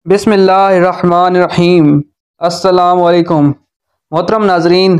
بسم اللہ الرحمن الرحیم۔ السلام علیکم محترم ناظرین،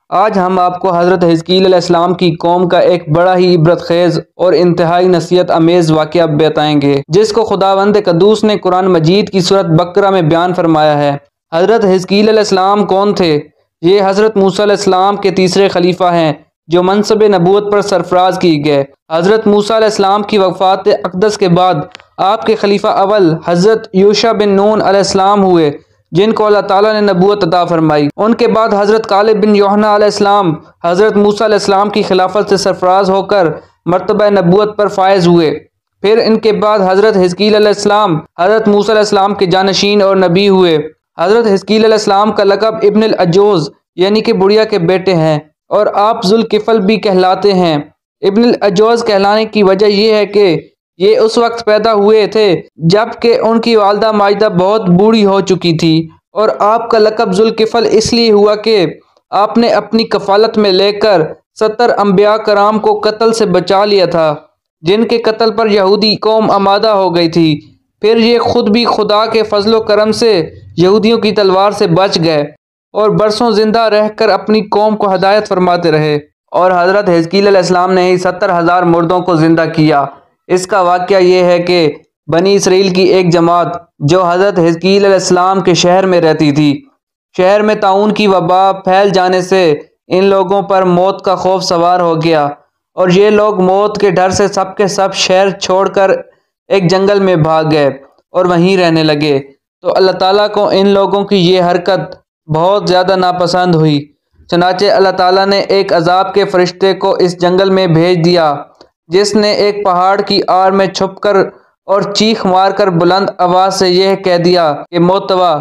آج ہم آپ کو حضرت حزقیل علیہ السلام کی قوم کا ایک بڑا ہی عبرت خیز اور انتہائی نصیحت امیز واقعہ بتائیں گے، جس کو خداوند قدوس نے قرآن مجید کی سورۃ بقرہ میں بیان فرمایا ہے۔ حضرت حزقیل علیہ السلام کون تھے؟ یہ حضرت موسیٰ علیہ السلام کے تیسرے خلیفہ ہیں جو منصب نبوت پر سرفراز کی گئے۔ حضرت موسیٰ علیہ السلام کی وفات اقدس کے بعد آپ کے خلیفہ اول حضرت یوشع بن نون علیہ السلام ہوئے، جن کو اللہ تعالیٰ نے نبوت عطا فرمائی۔ ان کے بعد حضرت کالب بن یوحنا علیہ السلام حضرت موسیٰ علیہ السلام کی خلافت سے سرفراز ہو کر مرتبہ نبوت پر فائز ہوئے۔ پھر ان کے بعد حضرت حزقیل علیہ السلام حضرت موسیٰ علیہ السلام کے جانشین اور نبی ہوئے۔ حضرت حزقیل علیہ السلام کا لقب ابن العجوز یعنی کہ بڑھیا کے بیٹے ہیں، اور آپ ذوالکفل بھی کہلاتے ہیں۔ ابن العجوز کہلانے کی وجہ یہ ہے کہ یہ اس وقت پیدا ہوئے تھے جب کہ ان کی والدہ ماجدہ بہت بوڑھی ہو چکی تھی، اور آپ کا لقب ذوالکفل اس لیے ہوا کہ آپ نے اپنی کفالت میں لے کر 70 انبیاء کرام کو قتل سے بچا لیا تھا، جن کے قتل پر یہودی قوم آمادہ ہو گئی تھی۔ پھر یہ خود بھی خدا کے فضل و کرم سے یہودیوں کی تلوار سے بچ گئے اور برسوں زندہ رہ کر اپنی قوم کو ہدایت فرماتے رہے، اور حضرت حزقیل علیہ السلام نے ہی 70,000 مردوں کو زندہ کیا۔ اس کا واقعہ یہ ہے کہ بنی اسرائیل کی ایک جماعت جو حضرت حزقیل علیہ السلام کے شہر میں رہتی تھی، شہر میں طاعون کی وبا پھیل جانے سے ان لوگوں پر موت کا خوف سوار ہو گیا، اور یہ لوگ موت کے ڈر سے سب کے سب شہر چھوڑ کر ایک جنگل میں بھاگ گئے اور وہیں رہنے لگے۔ تو اللہ تعالیٰ کو ان لوگوں کی یہ حرکت بہت زیادہ ناپسند ہوئی، چنانچہ اللہ تعالیٰ نے ایک عذاب کے فرشتے کو اس جنگل میں بھیج دیا، جس نے ایک پہاڑ کی آڑ میں چھپ کر اور چیخ مار کر بلند آواز سے یہ کہہ دیا کہ موتوا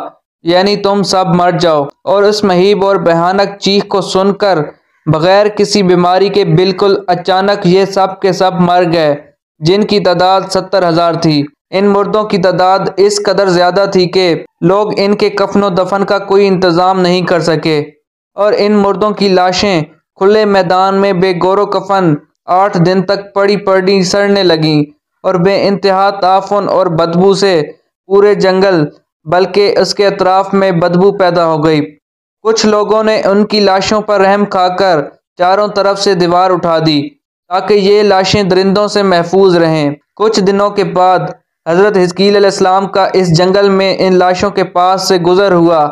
یعنی تم سب مر جاؤ، اور اس مہیب اور بھیانک چیخ کو سن کر بغیر کسی بیماری کے بالکل اچانک یہ سب کے سب مر گئے، جن کی تعداد 70,000 تھی۔ ان مردوں کی تعداد اس قدر زیادہ تھی کہ لوگ ان کے کفن و دفن کا کوئی انتظام نہیں کر سکے، اور ان مردوں کی لاشیں کھلے میدان میں بے گور و کفن 8 دن تک پڑی پڑی سڑنے لگیں، اور بے انتہا تعفن اور بدبو سے پورے جنگل بلکہ اس کے اطراف میں بدبو پیدا ہو گئی۔ کچھ لوگوں نے ان کی لاشوں پر رحم کھا کر چاروں طرف سے دیوار اٹھا دی تاکہ یہ لاشیں درندوں سے محفوظ رہیں۔ کچھ دنوں کے بعد حضرت حزقیل علیہ السلام کا اس جنگل میں ان لاشوں کے پاس سے گزر ہوا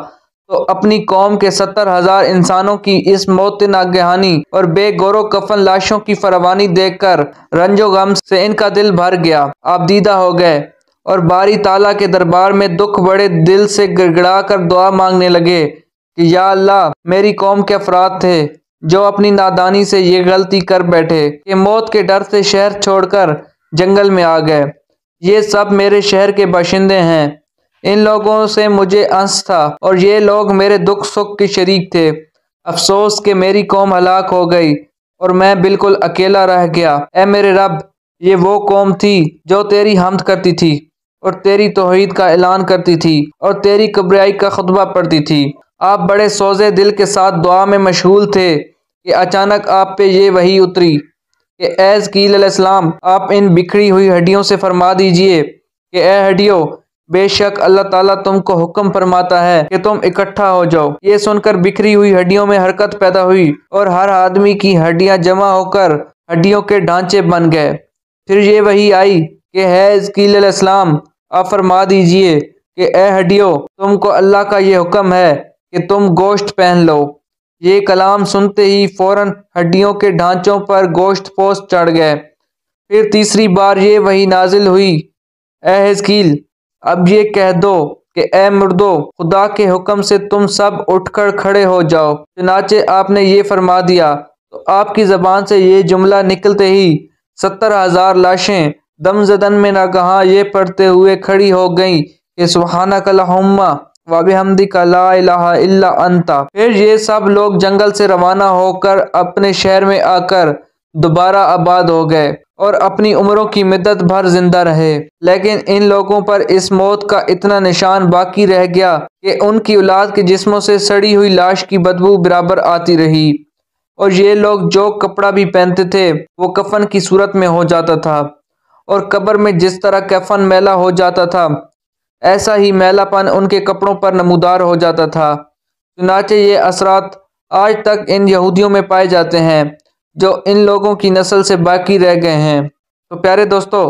تو اپنی قوم کے 70,000 انسانوں کی اس موت ناگہانی اور بے گور و کفن لاشوں کی فراوانی دیکھ کر رنج و غم سے ان کا دل بھر گیا، آپ دیدہ ہو گئے، اور باری تعالیٰ کے دربار میں دکھ بڑے دل سے گڑ گڑا کر دعا مانگنے لگے کہ یا اللہ، میری قوم کے افراد تھے جو اپنی نادانی سے یہ غلطی کر بیٹھے کہ موت کے ڈر سے شہر چھوڑ کر جنگل میں آ گئے۔ یہ سب میرے شہر کے باشندے ہیں، ان لوگوں سے مجھے انس تھا، اور یہ لوگ میرے دکھ سکھ کے شریک تھے۔ افسوس کہ میری قوم ہلاک ہو گئی اور میں بالکل اکیلا رہ گیا۔ اے میرے رب، یہ وہ قوم تھی جو تیری حمد کرتی تھی اور تیری توحید کا اعلان کرتی تھی اور تیری کبریائی کا خطبہ پڑھتی تھی۔ آپ بڑے سوزے دل کے ساتھ دعا میں مشغول تھے کہ اچانک آپ پہ یہ وحی اتری کہ اے حزقیل علیہ السلام، آپ ان بکھری ہوئی ہڈیوں سے فرما دیجئے کہ اے ہڈیوں، بے شک اللہ تعالیٰ تم کو حکم فرماتا ہے کہ تم اکٹھا ہو جاؤ۔ یہ سن کر بکھری ہوئی ہڈیوں میں حرکت پیدا ہوئی، اور ہر آدمی کی ہڈیاں جمع ہو کر ہڈیوں کے ڈھانچے بن گئے۔ پھر یہ وحی آئی کہ اے حزقیل علیہ السلام، آپ فرما دیجئے کہ اے ہڈیوں، تم کو اللہ کا یہ حکم ہے کہ تم گوشت پہن لو۔ یہ کلام سنتے ہی فوراً ہڈیوں کے ڈھانچوں پر گوشت پوش چڑھ گئے۔ پھر تیسری بار یہ وحی نازل ہوئی، اے حزقیل، اب یہ کہہ دو کہ اے مردو، خدا کے حکم سے تم سب اٹھ کر کھڑے ہو جاؤ۔ چنانچہ آپ نے یہ فرما دیا تو آپ کی زبان سے یہ جملہ نکلتے ہی 70,000 لاشیں دم زدن میں ناگہاں یہ پڑھتے ہوئے کھڑی ہو گئیں کہ سبحانک اللہم و بحمدک لا الہ الا انت۔ پھر یہ سب لوگ جنگل سے روانہ ہو کر اپنے شہر میں آ کر دوبارہ آباد ہو گئے اور اپنی عمروں کی مدت بھر زندہ رہے، لیکن ان لوگوں پر اس موت کا اتنا نشان باقی رہ گیا کہ ان کی اولاد کے جسموں سے سڑی ہوئی لاش کی بدبو برابر آتی رہی، اور یہ لوگ جو کپڑا بھی پہنتے تھے وہ کفن کی صورت میں ہو جاتا تھا، اور قبر میں جس طرح کفن میلا ہو جاتا تھا ایسا ہی میلاپن ان کے کپڑوں پر نمودار ہو جاتا تھا۔ چنانچہ یہ اثرات آج تک ان یہودیوں میں پائے جاتے ہیں جو ان لوگوں کی نسل سے باقی رہ گئے ہیں۔ تو پیارے دوستو،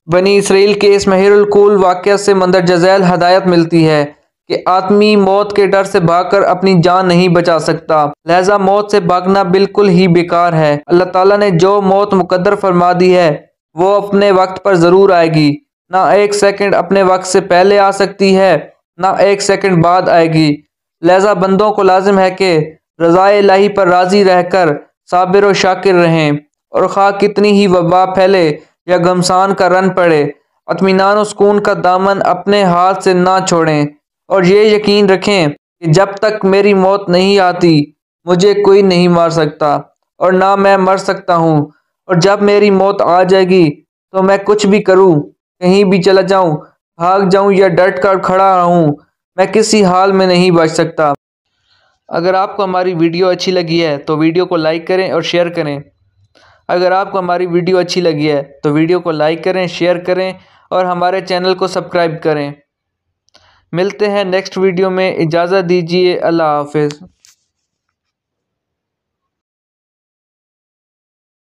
بنی اسرائیل کے اس مہر الکول واقعہ سے مندرجہ ذیل ہدایت ملتی ہے کہ آدمی موت کے ڈر سے بھاگ کر اپنی جان نہیں بچا سکتا، لہذا موت سے بھاگنا بالکل ہی بیکار ہے۔ اللہ تعالیٰ نے جو موت مقدر فرما دی ہے وہ اپنے وقت پر ضرور آئے گی، نہ ایک سیکنڈ اپنے وقت سے پہلے آ سکتی ہے، نہ ایک سیکنڈ بعد آئے گی۔ لہذا بندوں کو لازم ہے کہ رضائے الہی پر راضی رہ کر صابر و شاکر رہیں، اور خواہ کتنی ہی وبا پھیلے یا گھمسان کا رن پڑے، اطمینان و سکون کا دامن اپنے ہاتھ سے نہ چھوڑیں، اور یہ یقین رکھیں کہ جب تک میری موت نہیں آتی مجھے کوئی نہیں مار سکتا، اور نہ میں مر سکتا ہوں، اور جب میری موت آ جائے گی تو میں کچھ بھی کروں، کہیں بھی چلا جاؤں، بھاگ جاؤں یا ڈٹ کر کھڑا رہوں، میں کسی حال میں نہیں بچ سکتا۔ اگر آپ کو ہماری ویڈیو اچھی لگی ہے تو ویڈیو کو لائک کریں اور شیئر کریں۔ اگر آپ کو ہماری ویڈیو اچھی لگی ہے تو ویڈیو کو لائک کریں، شیئر کریں اور ہمارے چینل کو سبسکرائب کریں۔ ملتے ہیں نیکسٹ ویڈیو میں، اجازت دیجیے، اللہ حافظ۔